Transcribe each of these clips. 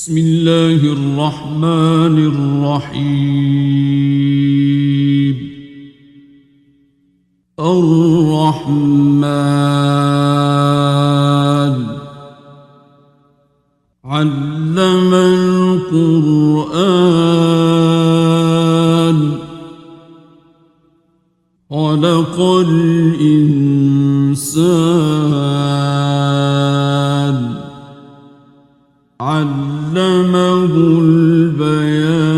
بسم الله الرحمن الرحيم. الرحمن علم القرآن خلق الإنسان علمه البيان.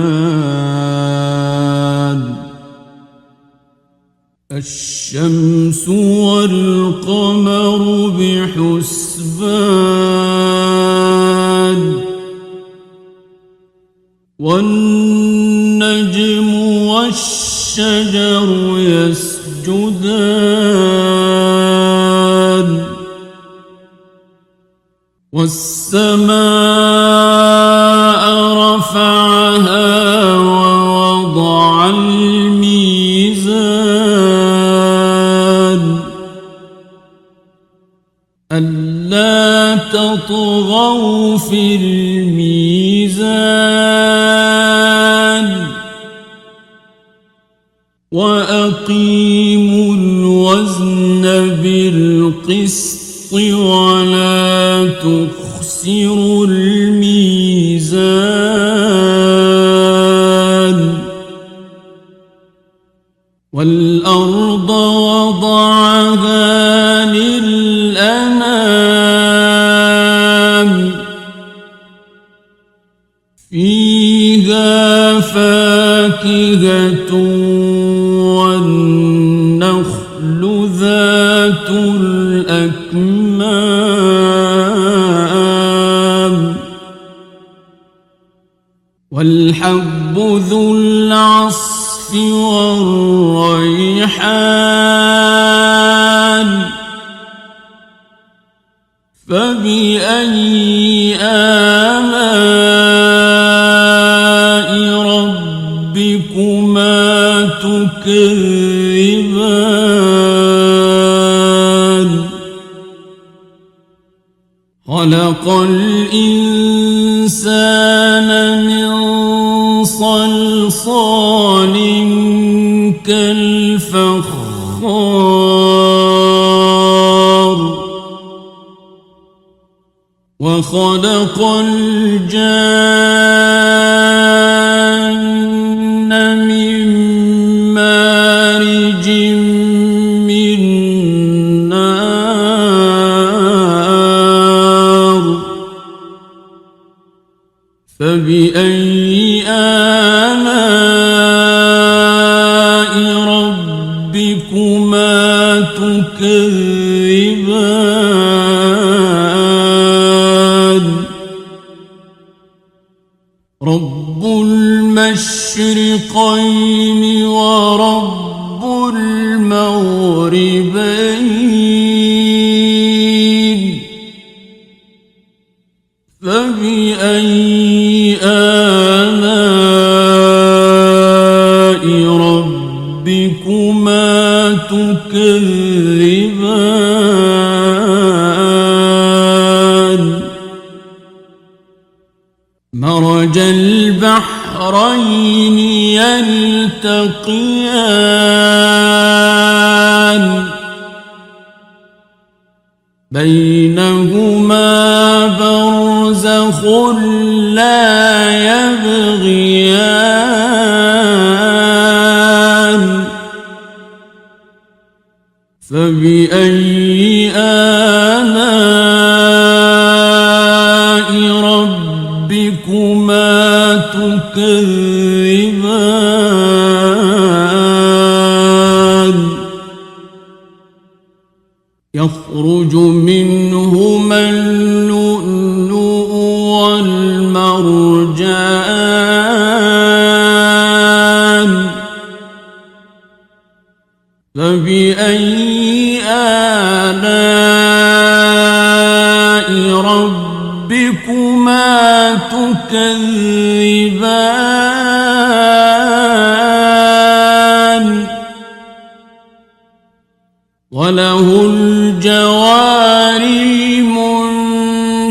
الشمس والقمر بحسبان والنجم والشجر يسجدان والسماء رفعها ووضع الميزان ألا تطغوا في الميزان وأقيموا الوزن بالقسط ولا تخسروا الميزان والأرض وضعها للأنام فيها فاكهة والنخل ذات الأكمام والحب ذو العصف والريحان فبأي آلاء ربكما تكذبان خلق الإنسان من صلصال كالفخار وخلق الجان من مارج من نار فبأي آلاء ربكما تكذبان رب المشرقين ورب المغربين فبأي آلاء ربكما تكذبان مرج البحرين يلتقيان بينهما برزخ لا يبغيان فبأي آلاء ربكما تكذبان يخرج منهما اللؤلؤ والمرجان فبأي آلاء ربكما تكذبان وله الجوار المنشآت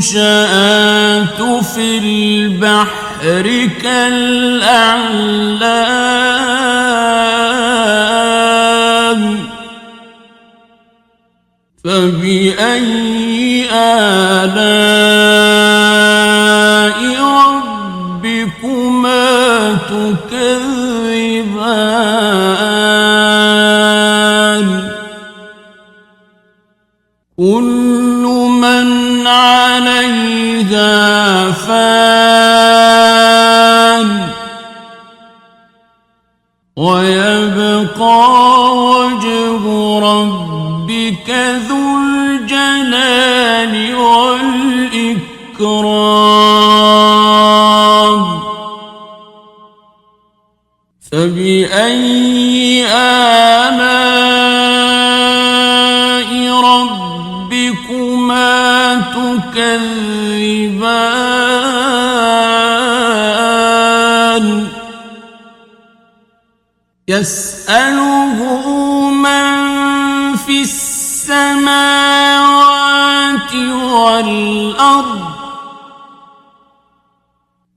المنشآت في البحر كالأعلام فبأي آلاء ربكما تكذبان كل من عليها فان ويبقى وجه ربك ذو الجلال والإكرام فبأي آلاء ربكما تكذبان يسأله من في السماوات والأرض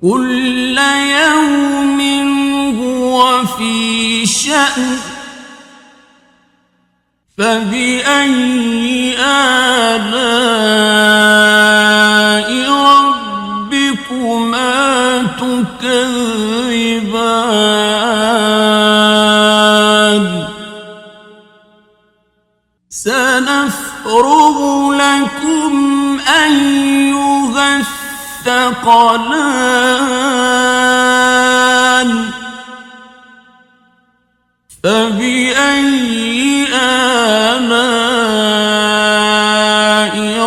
كل يوم هو في شأن فبأي آلاء ربكما تكذبان سنفرغ لكم أيها الثقلان فبأي آلاء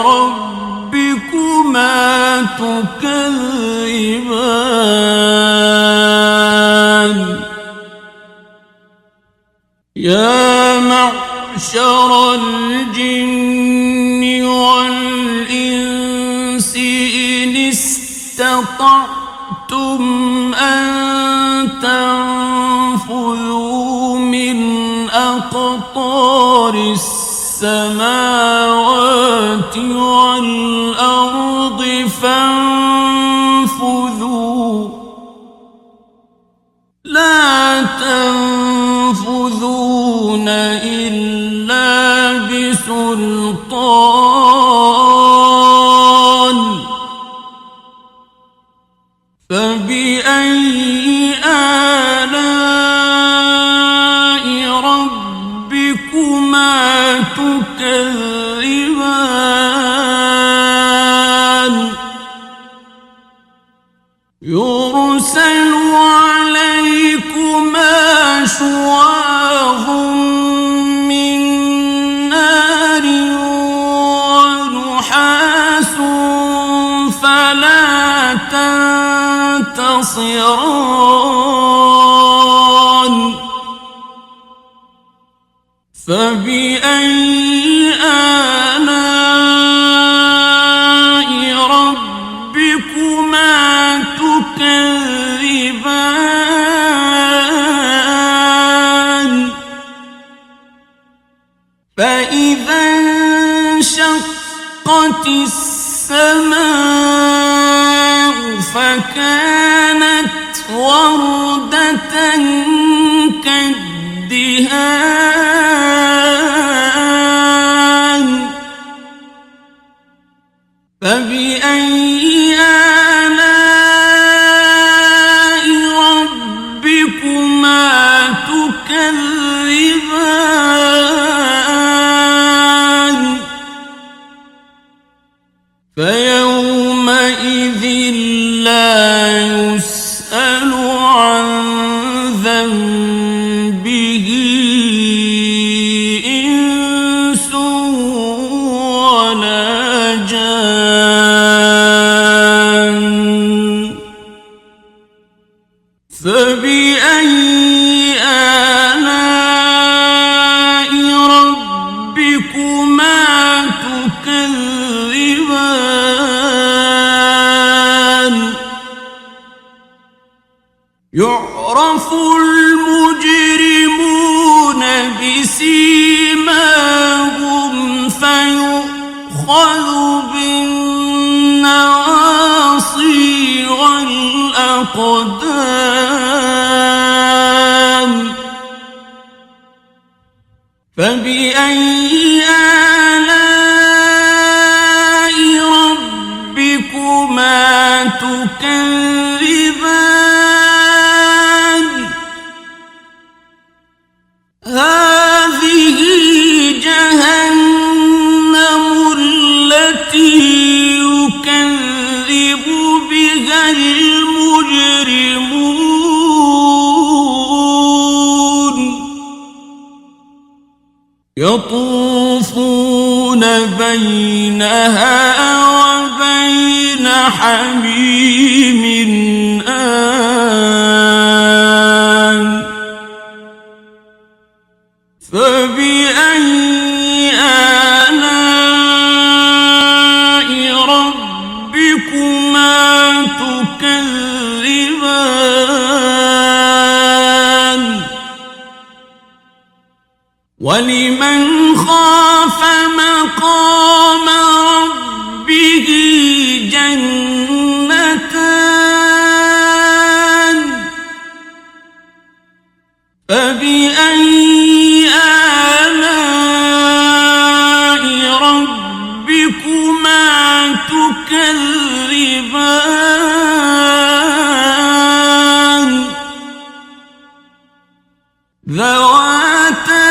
ربكما تكذبان يا معشر الجن والإنس إن استطعتم أن تنفذوا من أقطار السماوات والأرض فانفذوا لا تنفذون إلا بسلطان فبأي آلاء ربكما تكذبان يرسل عليكما شواظ من نار ونحاس فلا تنتصران فبأي آلاء ربكما تكذبان فإذا انشقت السماء فكانت وردة كالدهان فبأي آلاء ربكما تكذبان فيومئذ لا يسأل عن ذنبه إنس ولا جان فبأي آلاء ربكما تكذبان يعرف المجرمون بسيماهم فيؤخذ بالنواصي الأقدام فبأي آلاء ربكما تكذبان هذه جهنم التي يكذب بها المجرمون يطوفون بينها وبين حميم آن فبأي آلاء ربكما تكذبان ولمن خاف مقام ربه جنتان فبأي آلاء ربكما تكذبان ذواتا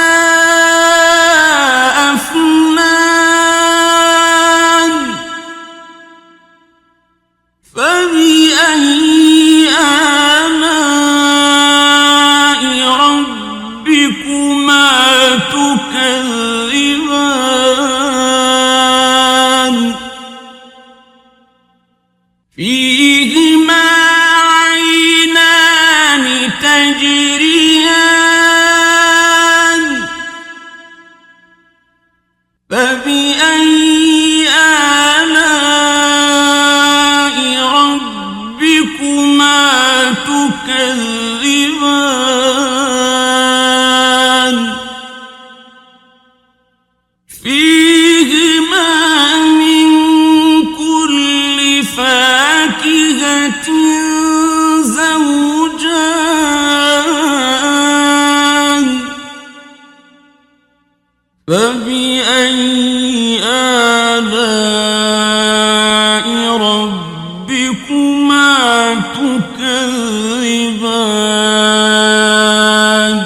أفنان فبأي آلاء ربكما تكذبان فيهما عينان تجريان فبأي آلاء ربكما تكذبان فيهما من كل فاكهة زوجان فبأي آلاء ربكما تكذبان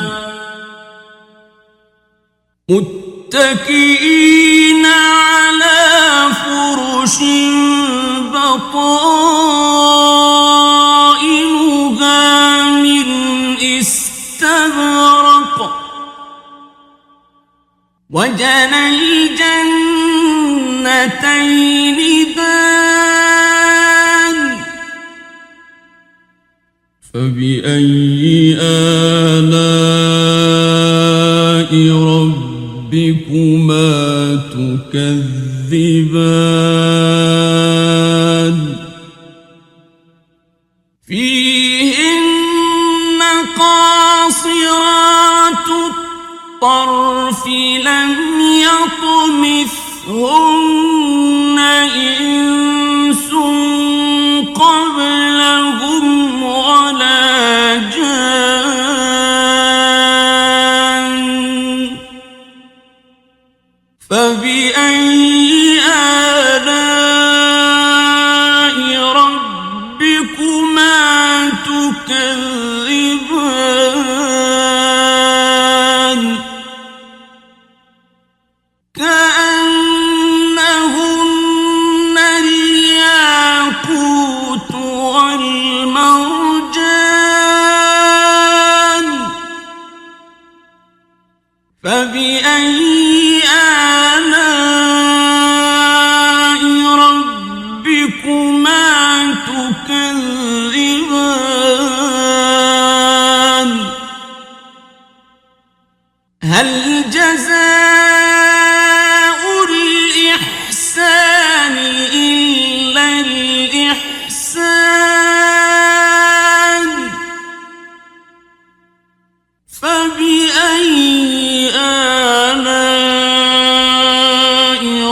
متكئين على فرش بطائنها من استبرق وجنى الجنتين دان فبأي آلاء ربكما تكذبان فيهن قاصرات الطرف لم يطمثهن إنس قبلهم ولا جان فبأي آلاء ربكما تكذبان كأنهن الياقوت والمرجان فبأي آلاء ربكما تكذبان هل جزاء الإحسان إلا الإحسان فبأي آلاء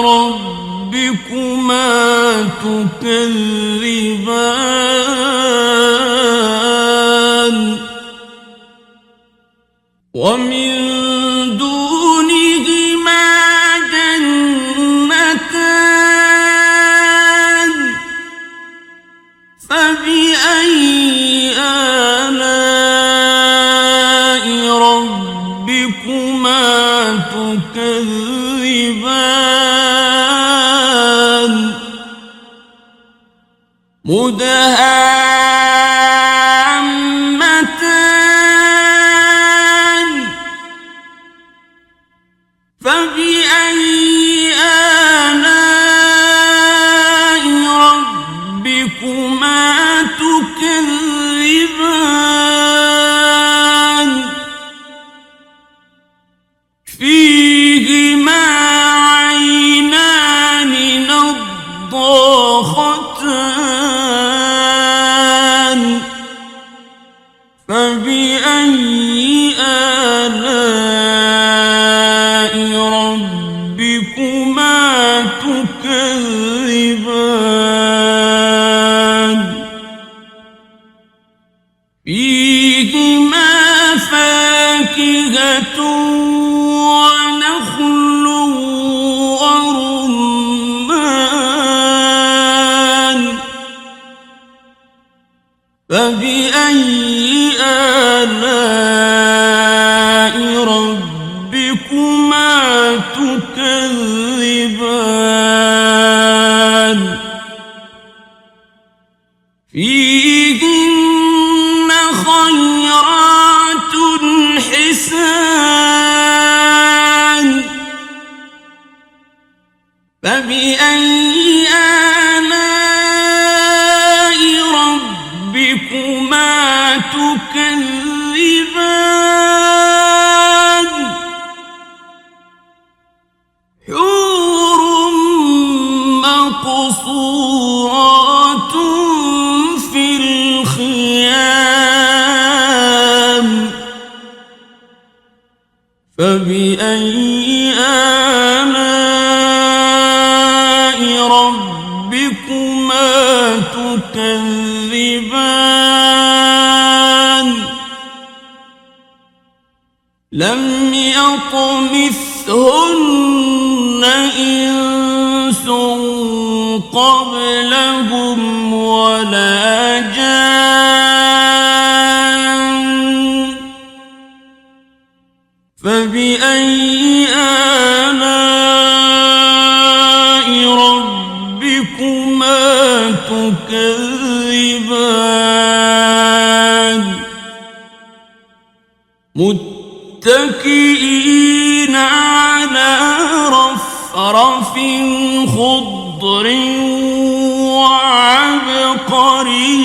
ربكما تكذبان ومن دونهما جنتان فبأي آلاء ربكما تكذبان مدهامتان فبأي آلاء ربكما تكذبان فيهما عينان نضاختان فبأي آلاء ربكما تكذبان فيهما فاكهة ونخل ورمان فبأي آلاء ربكما تكذبان فيهن خيرات حسان فبأي آلاء ربكما تكذبان حور مقصورات في الخيام فبأي آلاء ربكما تكذبان لم يطمثهن إنس قبلهم ولا جان فبأي آلاء ربكما تكذبان متكئين على رفرف خضر وعبقري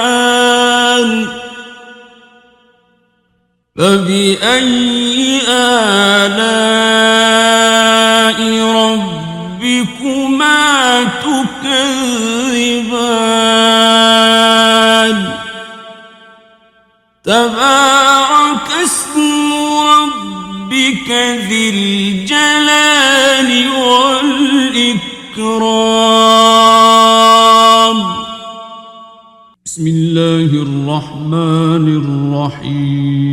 حسان فبأي آلاء ربكما تكذبان تبارك اسم ربك ذي الجلال والإكرام بسم الله الرحمن الرحيم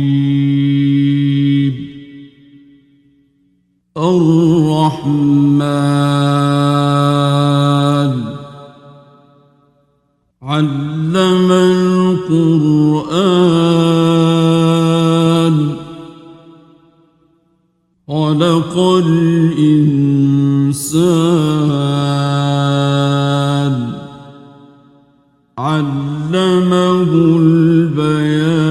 الرحمن علم القرآن خلق الإنسان علمه البيان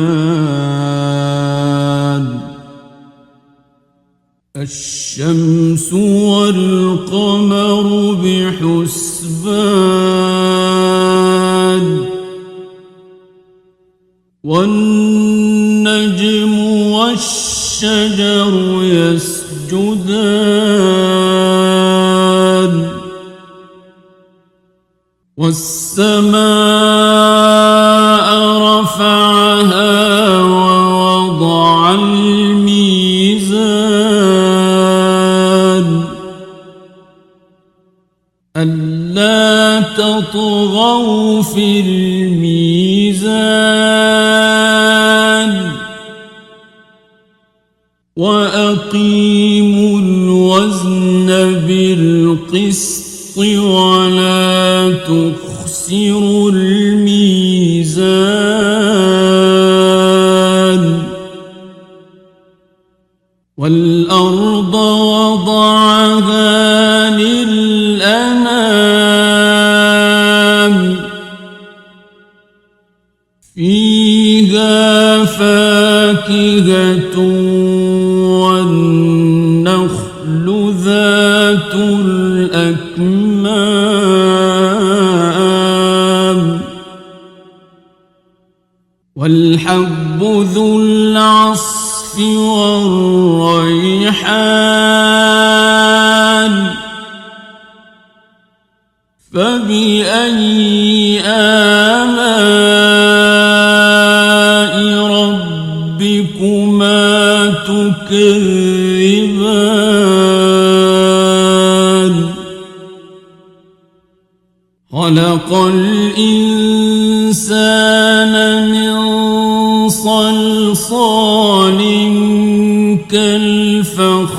الشمس والقمر بحسبان والنجم والشجر يسجدان والسماء رفعها ووضع الميزان ألا تطغوا في الميزان بالقسط ولا تخسروا الميزان والأرض وضعها للأنام فيها فاكهة والنخل ذات الأكمام والحب ذو العصف والريحان فبأي آلاء ربكما تكذبان خلق الإنسان من صلصال كالفخار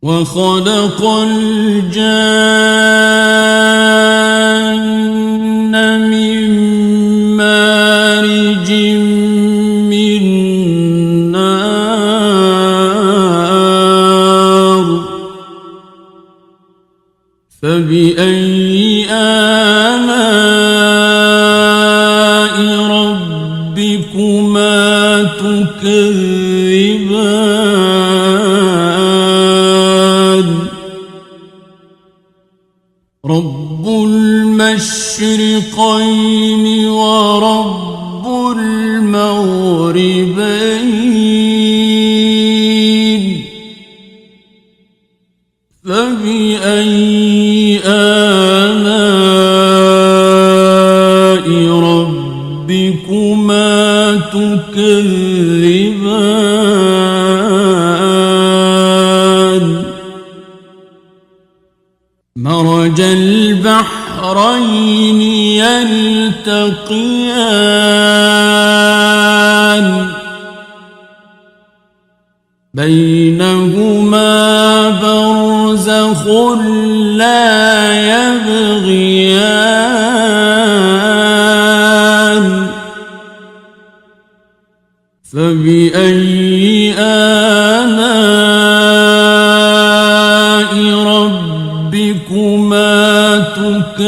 وخلق الجان من مارج من نار فبأي آلاء ربكما تكذبان رب المشرقين ورب المغربين فبأي آلاء ربكما تكذبان مرج البحرين يلتقيان بينهما برزخ لا يبغيان فبأي آلاء ربكما تكذبان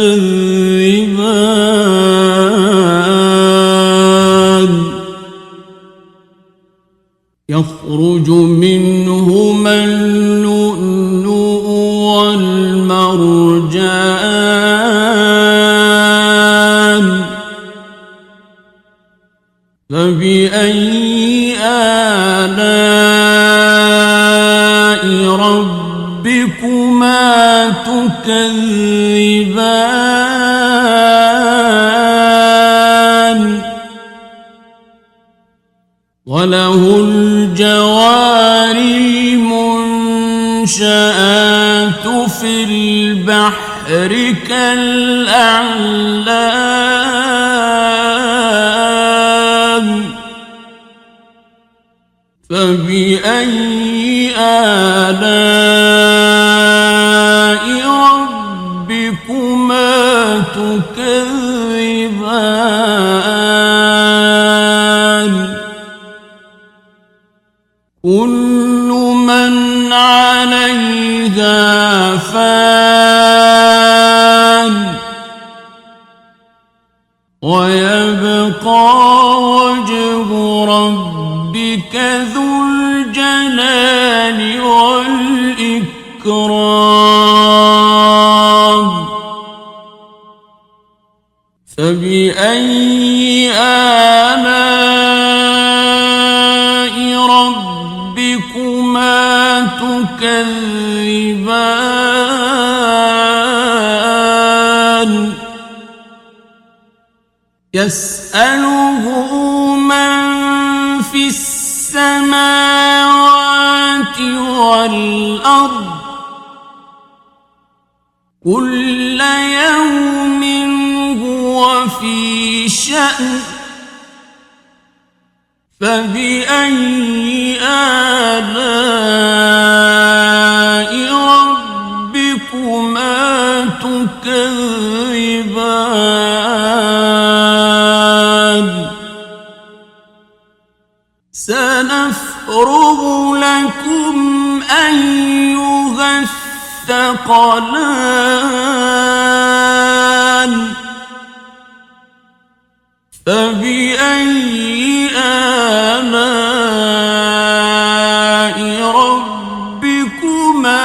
يخرج منهما اللؤلؤ والمرجان فبأي آلاء ربكما تكذبان وله الجوار المنشآت في البحر كالأعلام فبأي آلاء ربكما تكذبان كل من عليها فان ويبقى وجه ربك ذو الجلال والإكرام فبأي آلاء ربكما تكذبان يسأله من في السماوات والأرض كل يوم هو في شأن فبأي آلاء ربكما تكذبان سنفرغ لكم أيها الثقلان فبأي آلاء ربكما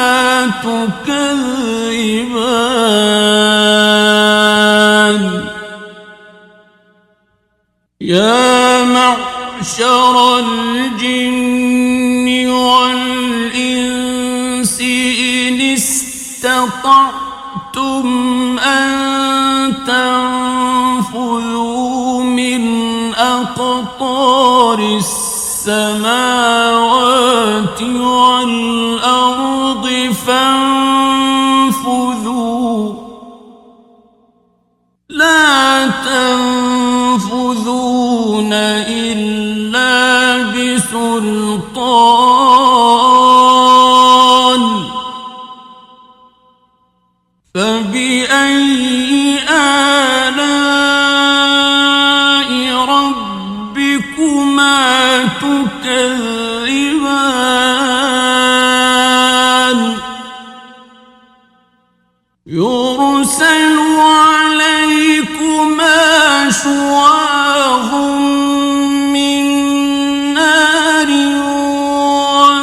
تكذبان يا معشر الجن والإنس إن استطعتم أن تنفذوا من أقطار السماوات والأرض فانفذوا لا تنفذون إلا بسلطان فبأي آلاء ربكما تكذبان يرسل عليكما شواظ من نار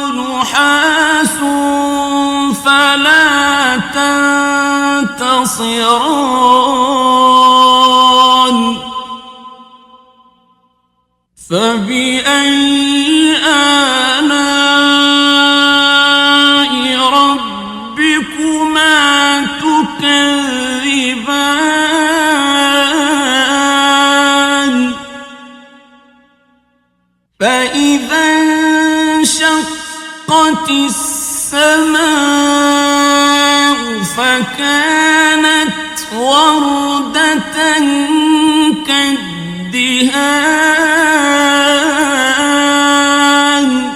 ونحاس فلا تنتصران فبأي آلاء ربكما تكذبان فإذا انشقت السماء فكانت وردة كالدهان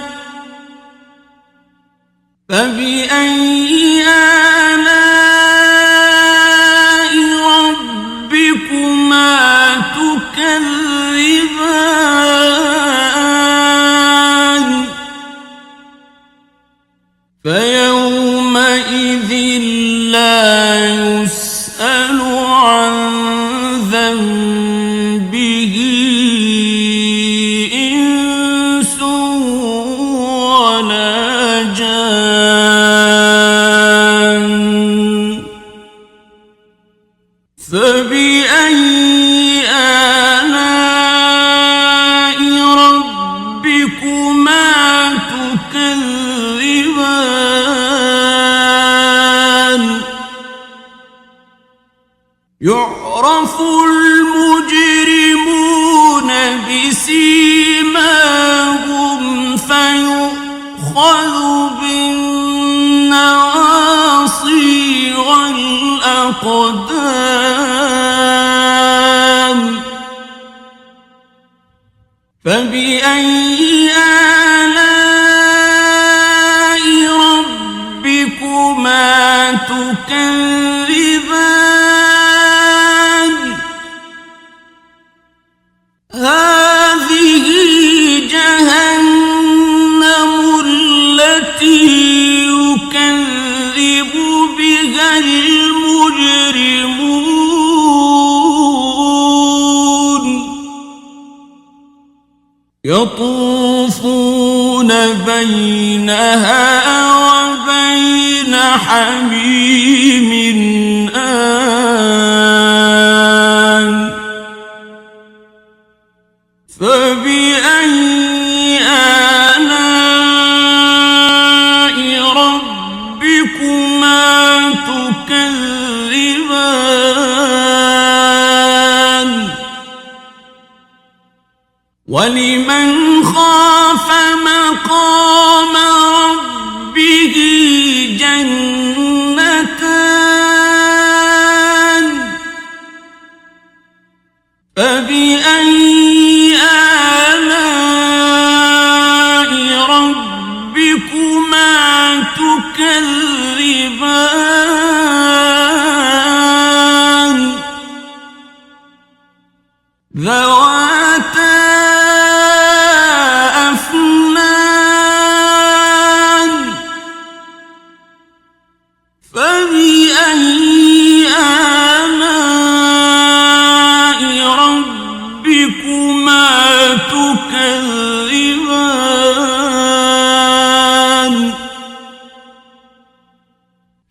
فبأي آلاء ربكما تكذبان فيومئذ لا يسأل عن ذنبه إنس ولا جان فبأي آلاء ربكما تكذبان يعرف المجرمون بسيماهم فيؤخذ بالنواصي والأقدام فبأي آلاء ربكما تكذبان هذه جهنم التي يكذب بها المجرمون يطوفون بينها وبين حميم آن فبأي آلاء ربكما تكذبان ولمن خاف مقام ربه جنتان فبأي آلاء تكذبان ذواتا أفنان فبأي آلاء ربكما تكذبان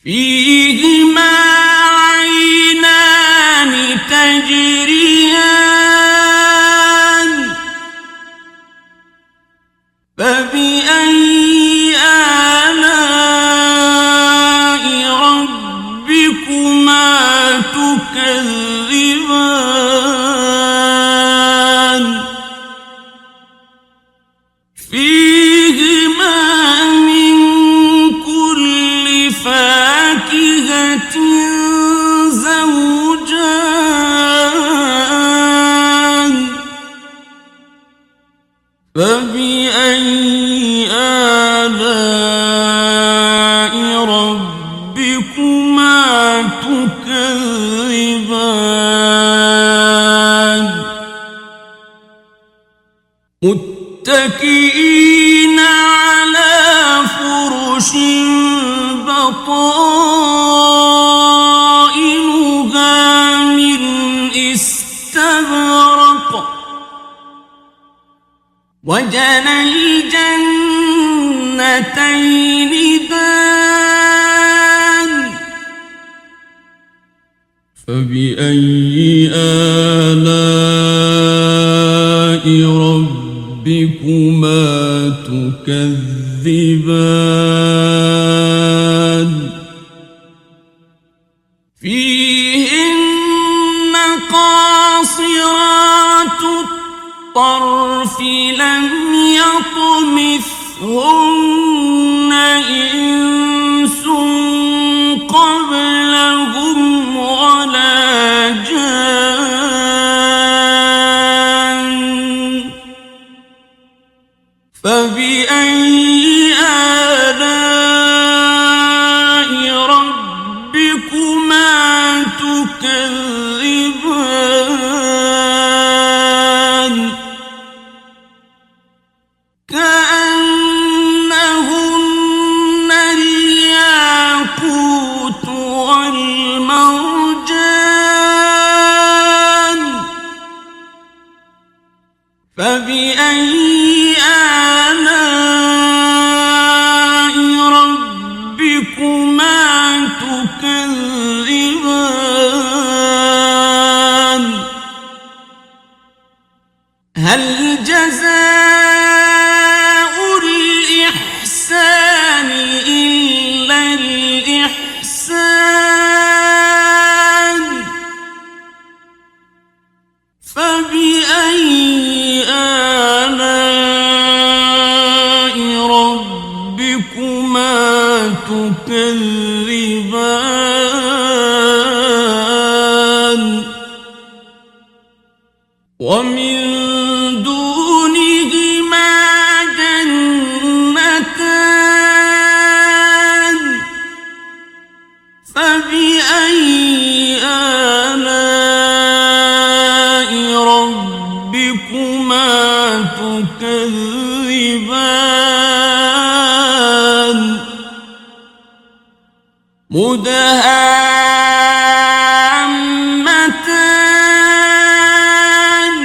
فيهما عينان تجريان فبأي آلاء ربكما تكذبان فيهما من كل فاكهة زوجان فبأي آلاء ربكما تكذبان متكئين على فرش بطائنها من استبرق وجنى الجنتين دان فبأي آلاء ربكما تكذبان فيهن قاصرات الطرف لم يطمثهن إنس قبلهم ولا جان فبأي آلاء ربكما تكذبان كأنهن الياقوت والمرجان فبأي آلاء ربكما تكذبان هل جزاء الإحسان إلا الإحسان فبأي آلاء ربكما تكذبان ومن دونهما جنتان فبأي آلاء ربكما تكذبان مدهامتان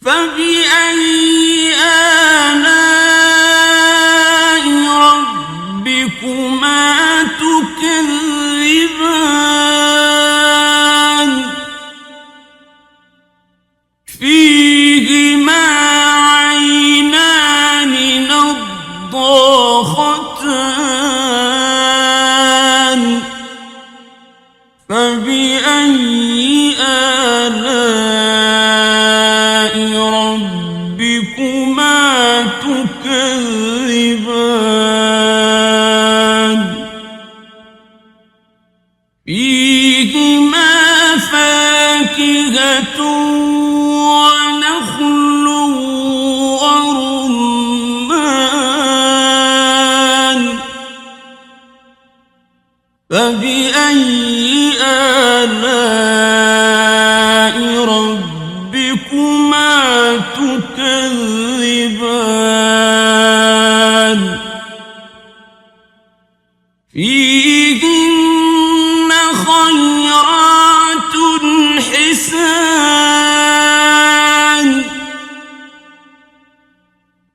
فبأي آلاء ربكما تكذبان فيهما عينان نضاختان فبأي آلاء ربكما تكذبان فيهما فاكهة ونخل ورمان فبأي آلاء ربكما تكذبان فيهن خيرات حسان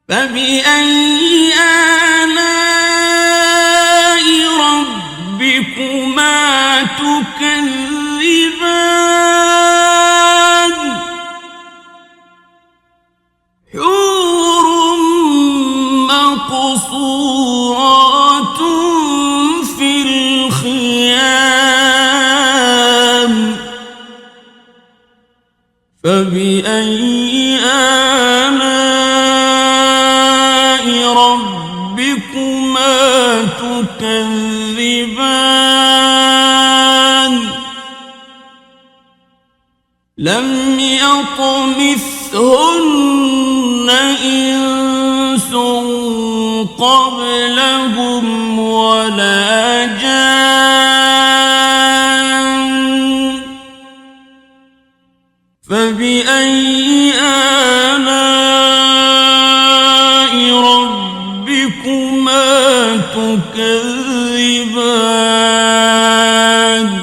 فبأي آلاء ربكما تكذبان حور مقصورات في الخيام فبأي آلاء ربكما تكذبان لم يطمثهن إنس قبلهم ولا جان فبأي آلاء ربكما تكذبان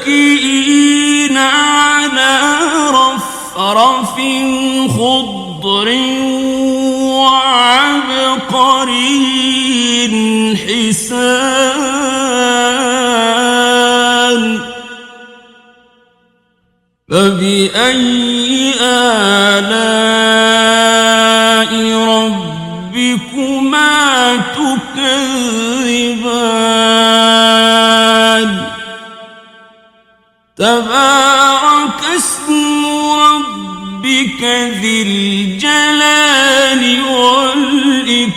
متكئين على رفرف خضر وعبقري حسان فبأي آلاء ربكما تكذبان تبارك اسم ربك ذي الجلال والإكرام